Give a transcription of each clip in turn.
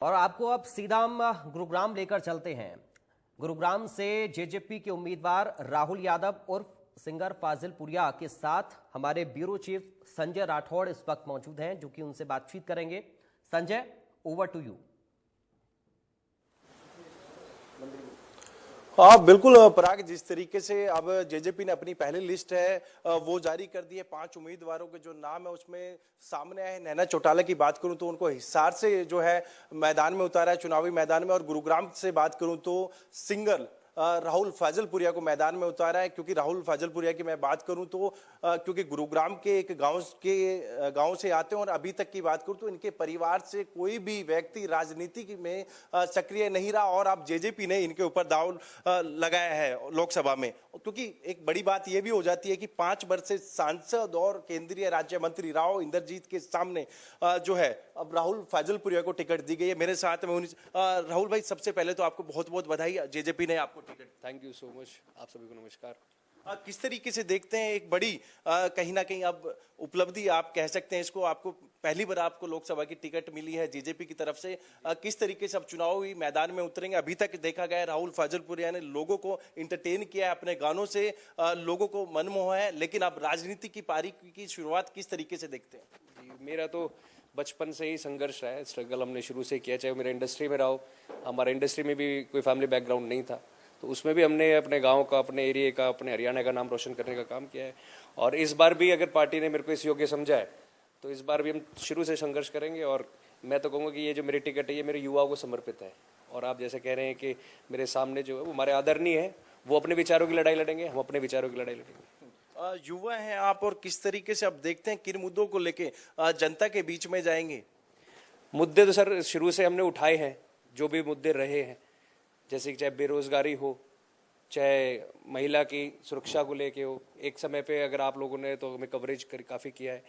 और आपको अब सीधा हम गुरुग्राम लेकर चलते हैं। गुरुग्राम से जेजेपी के उम्मीदवार राहुल यादव उर्फ सिंगर फाजिलपुरिया के साथ हमारे ब्यूरो चीफ संजय राठौड़ इस वक्त मौजूद हैं, जो कि उनसे बातचीत करेंगे। Sanjay, over to you. हाँ बिल्कुल पराग, जिस तरीके से अब जेजेपी ने अपनी पहली लिस्ट है वो जारी कर दी है। 5 उम्मीदवारों के जो नाम है उसमें सामने आए। नैना चौटाला की बात करूं तो उनको हिसार से जो है मैदान में उतारा है, चुनावी मैदान में। और गुरुग्राम से बात करूं तो सिंगर राहुल फाजिलपुरिया को मैदान में उतारा है। क्योंकि राहुल फाजिलपुरिया की मैं बात करूं तो क्योंकि गुरुग्राम के एक गांव से आते हैं और अभी तक की बात करूं तो इनके परिवार से कोई भी व्यक्ति राजनीति में सक्रिय नहीं रहा और अब जेजेपी ने इनके ऊपर दाव लगाया है लोकसभा में। क्योंकि एक बड़ी बात यह भी हो जाती है कि 5 वर्ष से सांसद और केंद्रीय राज्य मंत्री राव इंद्रजीत के सामने जो है अब राहुल फाजिलपुरिया को टिकट दी गई है। मेरे साथ में राहुल भाई, सबसे पहले तो आपको बहुत बहुत बधाई, जेजेपी ने आपको ticket. Thank you so much, आप सभी को नमस्कार। किस तरीके से देखते हैं एक बड़ी कहीं ना कहीं अब उपलब्धि आप कह सकते हैं इसको, आपको पहली बार आपको लोकसभा की टिकट मिली है जेजेपी की तरफ से। किस तरीके से अब चुनावी मैदान में उतरेंगे? अभी तक देखा गया राहुल फाजिलपुरिया ने लोगों को इंटरटेन किया है अपने गानों से, लोगों को मनमोहा है, लेकिन अब राजनीति की पारी की शुरुआत किस तरीके से देखते हैं? मेरा तो बचपन से ही संघर्ष रहा है, स्ट्रगल हमने शुरू से किया, चाहे मेरा इंडस्ट्री में रहा हो। हमारा इंडस्ट्री में भी कोई फैमिली बैकग्राउंड नहीं था, तो उसमें भी हमने अपने गांव का, अपने एरिया का, अपने हरियाणा का नाम रोशन करने का काम किया है। और इस बार भी अगर पार्टी ने मेरे को इस योग्य समझा है तो इस बार भी हम शुरू से संघर्ष करेंगे। और मैं तो कहूँगा कि ये जो मेरी टिकट है ये मेरे युवाओं को समर्पित है। और आप जैसे कह रहे हैं कि मेरे सामने जो है वो हमारे आदरणीय है, वो अपने विचारों की लड़ाई लड़ेंगे, हम अपने विचारों की लड़ाई लड़ेंगे। युवा हैं आप, और किस तरीके से अब देखते हैं किन मुद्दों को लेके जनता के बीच में जाएंगे? मुद्दे तो सर शुरू से हमने उठाए हैं, जो भी मुद्दे रहे हैं, जैसे कि चाहे बेरोजगारी हो, चाहे महिला की सुरक्षा को लेके हो। एक समय पे अगर आप लोगों ने तो हमें कवरेज काफ़ी किया है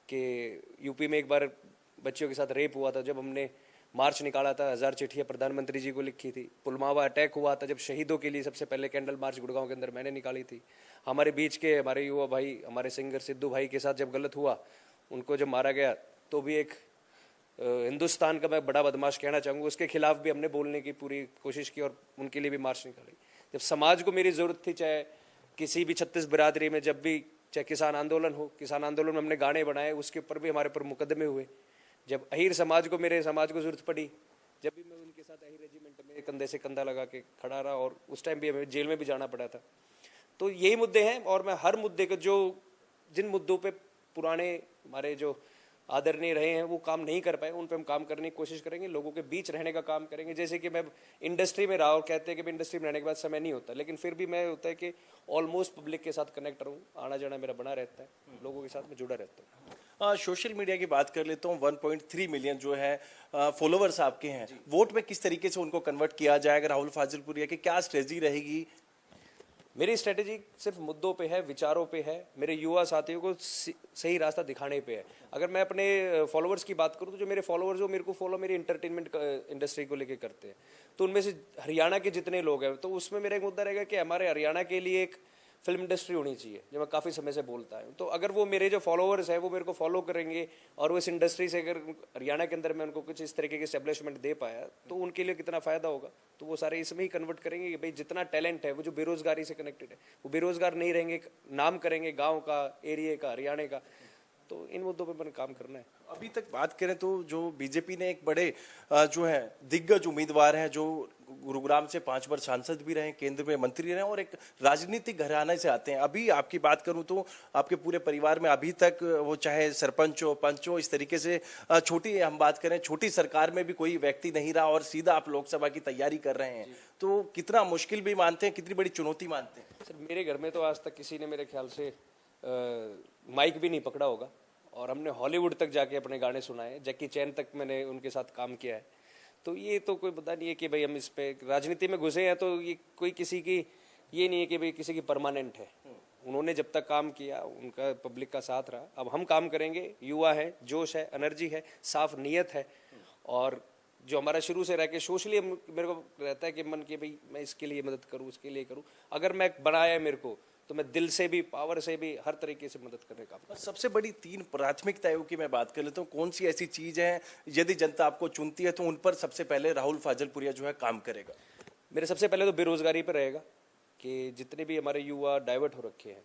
कि यूपी में एक बार बच्चियों के साथ रेप हुआ था, जब हमने मार्च निकाला था, 1000 चिट्ठियाँ प्रधानमंत्री जी को लिखी थी। पुलवामा अटैक हुआ था, जब शहीदों के लिए सबसे पहले कैंडल मार्च गुड़गांव के अंदर मैंने निकाली थी। हमारे बीच के हमारे युवा भाई, हमारे सिंगर सिद्धू भाई के साथ जब गलत हुआ, उनको जब मारा गया, तो भी एक हिंदुस्तान का मैं बड़ा बदमाश कहना चाहूँगा, उसके खिलाफ भी हमने बोलने की पूरी कोशिश की और उनके लिए भी मार्च निकाली। जब समाज को मेरी ज़रूरत थी, चाहे किसी भी 36 बिरादरी में, जब भी चाहे किसान आंदोलन हो, किसान आंदोलन में हमने गाने बनाए, उसके ऊपर भी हमारे ऊपर मुकदमे हुए। जब अहीर समाज को, मेरे समाज को ज़रूरत पड़ी, जब भी मैं उनके साथ अहीर रेजिमेंट में कंधे से कंधा लगा के खड़ा रहा, और उस टाइम भी हमें जेल में भी जाना पड़ा था। तो यही मुद्दे हैं, और मैं हर मुद्दे को, जो जिन मुद्दों पे पुराने हमारे जो आदरणीय रहे हैं वो काम नहीं कर पाए, उन पे हम काम करने की कोशिश करेंगे, लोगों के बीच रहने का काम करेंगे। जैसे कि मैं इंडस्ट्री में रहा, और कहते हैं कि इंडस्ट्री में रहने के बाद समय नहीं होता, लेकिन फिर भी मैं होता है कि ऑलमोस्ट पब्लिक के साथ कनेक्ट रहूँ, आना जाना मेरा बना रहता है, लोगों के साथ में जुड़ा रहता हूँ। सोशल मीडिया की बात कर लेता हूँ। 1.3 मिलियन जो है फॉलोवर्स आपके हैं, वोट में किस तरीके से उनको कन्वर्ट किया जाएगा? राहुल फाजिलपुरिया की क्या स्ट्रेटजी रहेगी? मेरी स्ट्रेटेजी सिर्फ मुद्दों पे है, विचारों पे है, मेरे युवा साथियों को सही रास्ता दिखाने पे है। अगर मैं अपने फॉलोअर्स की बात करूं तो जो मेरे फॉलोअर्स जो मेरे को फॉलो मेरी एंटरटेनमेंट इंडस्ट्री को लेके करते हैं, तो उनमें से हरियाणा के जितने लोग हैं, तो उसमें मेरा एक मुद्दा रहेगा कि हमारे हरियाणा के लिए एक फिल्म इंडस्ट्री होनी चाहिए, जो मैं काफ़ी समय से बोलता हूँ। तो अगर वो मेरे जो फॉलोअर्स हैं वो मेरे को फॉलो करेंगे, और वो इस इंडस्ट्री से अगर हरियाणा के अंदर मैं उनको कुछ इस तरीके की एस्टेब्लिशमेंट दे पाया, तो उनके लिए कितना फ़ायदा होगा। तो वो सारे इसमें ही कन्वर्ट करेंगे कि भाई जितना टैलेंट है, वो जो बेरोजगारी से कनेक्टेड है, वो बेरोजगार नहीं रहेंगे, नाम करेंगे गाँव का, एरिया का, हरियाणा का। तो इन मुद्दों पर मैंने काम करना है। अभी तक बात करें तो जो बीजेपी ने एक बड़े जो है दिग्गज उम्मीदवार हैं, जो गुरुग्राम से 5 बार सांसद भी रहे, केंद्र में मंत्री रहे, और एक राजनीतिक घराने से आते हैं। अभी आपकी बात करूं तो आपके पूरे परिवार में अभी तक वो चाहे सरपंच हो, पंच हो, इस तरीके से छोटी हम बात करें, छोटी सरकार में भी कोई व्यक्ति नहीं रहा, और सीधा आप लोकसभा की तैयारी कर रहे हैं। तो कितना मुश्किल भी मानते हैं, कितनी बड़ी चुनौती मानते हैं? सर, मेरे घर में तो आज तक किसी ने मेरे ख्याल से माइक भी नहीं पकड़ा होगा, और हमने हॉलीवुड तक जाके अपने गाने सुनाए, जैकी चैन तक मैंने उनके साथ काम किया है। तो ये तो कोई पता नहीं है कि भाई हम इस पे राजनीति में घुसे हैं, तो ये कोई किसी की ये नहीं है कि भाई किसी की परमानेंट है। उन्होंने जब तक काम किया, उनका पब्लिक का साथ रहा। अब हम काम करेंगे, युवा है, जोश है, एनर्जी है, साफ नीयत है, और जो हमारा शुरू से रह के सोशली मेरे को रहता है कि मन कि भाई मैं इसके लिए मदद करूँ, उसके लिए करूँ। अगर मैं बनाया है मेरे को, तो मैं दिल से भी, पावर से भी, हर तरीके से मदद करने का। सबसे बड़ी 3 प्राथमिकताओं की मैं बात कर लेता हूँ, कौन सी ऐसी चीज है यदि जनता आपको चुनती है तो उन पर सबसे पहले राहुल फाजलपुरिया जो है काम करेगा? मेरे सबसे पहले तो बेरोजगारी पर रहेगा कि जितने भी हमारे युवा डाइवर्ट हो रखे हैं,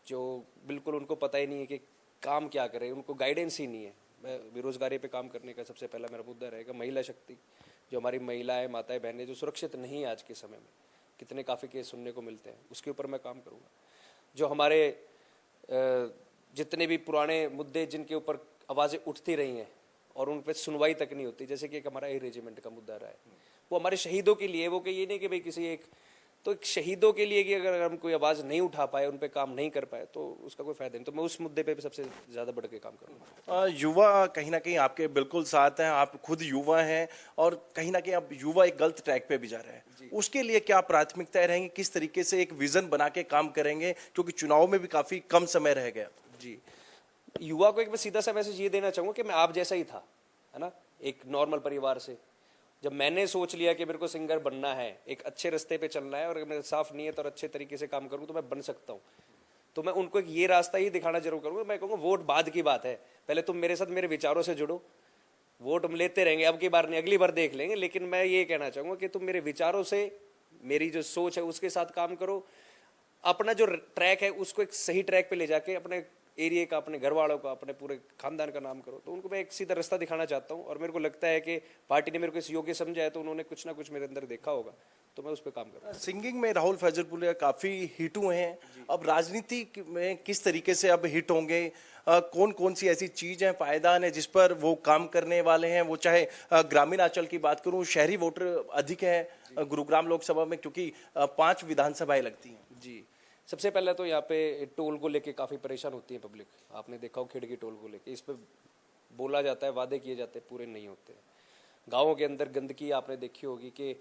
जो बिल्कुल उनको पता ही नहीं है कि काम क्या करें, उनको गाइडेंस ही नहीं है, मैं बेरोजगारी पे काम करने का सबसे पहला मेरा मुद्दा रहेगा। महिला शक्ति, जो हमारी महिलाएं, माताएं, बहनें जो सुरक्षित नहीं है आज के समय में, कितने काफ़ी केस सुनने को मिलते हैं, उसके ऊपर मैं काम करूँगा। जो हमारे जितने भी पुराने मुद्दे जिनके ऊपर आवाज़ें उठती रही हैं और उन पर सुनवाई तक नहीं होती, जैसे कि एक हमारा रेजिमेंट का मुद्दा रहा है, वो हमारे शहीदों के लिए, वो कि ये नहीं कि भाई किसी एक, तो एक शहीदों के लिए कि अगर हम कोई आवाज़ नहीं उठा पाए, उन पे काम नहीं कर पाए तो उसका कोई फायदा नहीं। तो मैं उस मुद्दे पे सबसे ज़्यादा बढ़ के काम करूँगा। युवा कहीं ना कहीं आपके बिल्कुल साथ हैं, आप खुद युवा हैं और कहीं ना कहीं अब युवा एक गलत ट्रैक पे भी जा रहे हैं, उसके लिए क्या प्राथमिकताएं रहेंगी, किस तरीके से एक विजन बना के काम करेंगे, क्योंकि चुनाव में भी काफी कम समय रह गया? जी, युवा को एक मैं सीधा सा मैसेज ये देना चाहूँगा कि मैं आप जैसा ही था, है ना, एक नॉर्मल परिवार से। जब मैंने सोच लिया कि मेरे को सिंगर बनना है, एक अच्छे रास्ते पे चलना है और अगर मेरा साफ नीयत और अच्छे तरीके से काम करूँ तो मैं बन सकता हूँ, तो मैं उनको एक ये रास्ता ही दिखाना जरूर करूँगा। मैं कहूँगा वोट बाद की बात है, पहले तुम मेरे साथ मेरे विचारों से जुड़ो। वोट हम लेते रहेंगे, अब की बार नहीं, अगली बार देख लेंगे, लेकिन मैं ये कहना चाहूँगा कि तुम मेरे विचारों से, मेरी जो सोच है उसके साथ काम करो। अपना जो ट्रैक है उसको एक सही ट्रैक पे ले जाके अपने एरिया का, अपने घर वालों का, अपने पूरे खानदान का नाम करो। तो उनको मैं एक सीधा रास्ता दिखाना चाहता हूँ और मेरे को लगता है कि पार्टी ने मेरे को इस योग्य समझा है, तो उन्होंने कुछ ना कुछ मेरे अंदर देखा होगा, तो मैं उस पर काम करूँगा। सिंगिंग में राहुल फाजलपुरिया काफी हिट हुए हैं, अब राजनीति में किस तरीके से अब हिट होंगे? कौन कौन सी ऐसी चीज है, पायदान है जिस पर वो काम करने वाले हैं? वो चाहे ग्रामीण अंचल की बात करूं, शहरी वोटर अधिक है गुरुग्राम लोकसभा में क्योंकि 5 विधानसभाएं लगती हैं। जी, सबसे पहले तो यहाँ पे टोल को लेके काफ़ी परेशान होती है पब्लिक। आपने देखा हो खिड़की टोल को लेके, इस पे बोला जाता है, वादे किए जाते हैं, पूरे नहीं होते। गाँवों के अंदर गंदगी आपने देखी होगी कि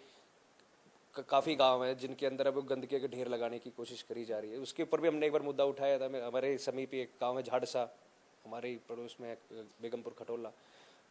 काफ़ी गांव हैं जिनके अंदर अब गंदगी के ढेर लगाने की कोशिश करी जा रही है। उसके ऊपर भी हमने एक बार मुद्दा उठाया था। हमारे समीप एक गाँव है झाड़सा, हमारे ही पड़ोस में बेगमपुर खटोला,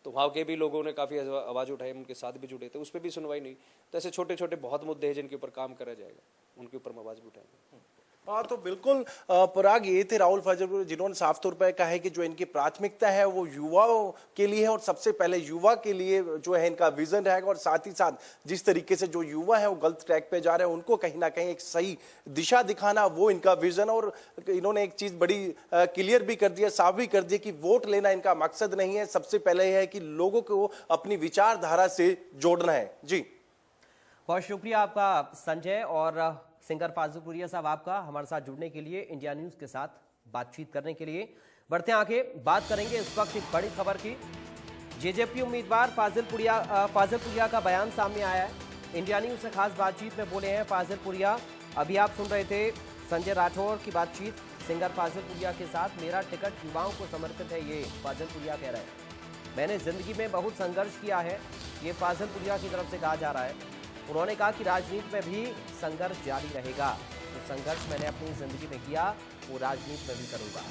तो वहाँ के भी लोगों ने काफ़ी आवाज़ उठाई, उनके साथ भी जुड़े थे, उस पर भी सुनवाई नहीं। तो ऐसे छोटे छोटे बहुत मुद्दे हैं जिनके ऊपर काम करा जाएगा, उनके ऊपर हम आवाज़ भी उठाएंगे। हाँ, तो बिल्कुल पराग, ये थे राहुल फाजलपुरिया जिन्होंने साफ तौर पर कहा है कि जो इनकी प्राथमिकता है वो युवाओं के लिए है और सबसे पहले युवा के लिए जो है इनका विजन रहेगा, और साथ ही साथ जिस तरीके से जो युवा है वो गलत ट्रैक पे जा रहे हैं उनको कहीं ना कहीं एक सही दिशा दिखाना, वो इनका विजन। और इन्होंने एक चीज बड़ी क्लियर भी कर दिया, साफ भी कर दिया कि वोट लेना इनका मकसद नहीं है, सबसे पहले है कि लोगों को अपनी विचारधारा से जोड़ना है। जी, बहुत शुक्रिया आपका संजय, और सिंगर फाजलपुरिया साहब आपका हमारे साथ जुड़ने के लिए, इंडिया न्यूज के साथ बातचीत करने के लिए। बढ़ते हैं आगे, बात करेंगे इस वक्त एक बड़ी खबर की। जेजेपी उम्मीदवार फाजलपुरिया का बयान सामने आया है। इंडिया न्यूज से खास बातचीत में बोले हैं फाजलपुरिया। अभी आप सुन रहे थे संजय राठौर की बातचीत सिंगर फाजलपुरिया के साथ। मेरा टिकट युवाओं को समर्पित है, ये फाजलपुरिया कह रहे हैं। मैंने जिंदगी में बहुत संघर्ष किया है, ये फाजलपुरिया की तरफ से कहा जा रहा है। उन्होंने कहा कि राजनीति में भी संघर्ष जारी रहेगा। जो संघर्ष मैंने अपनी जिंदगी में किया वो राजनीति में भी करूंगा।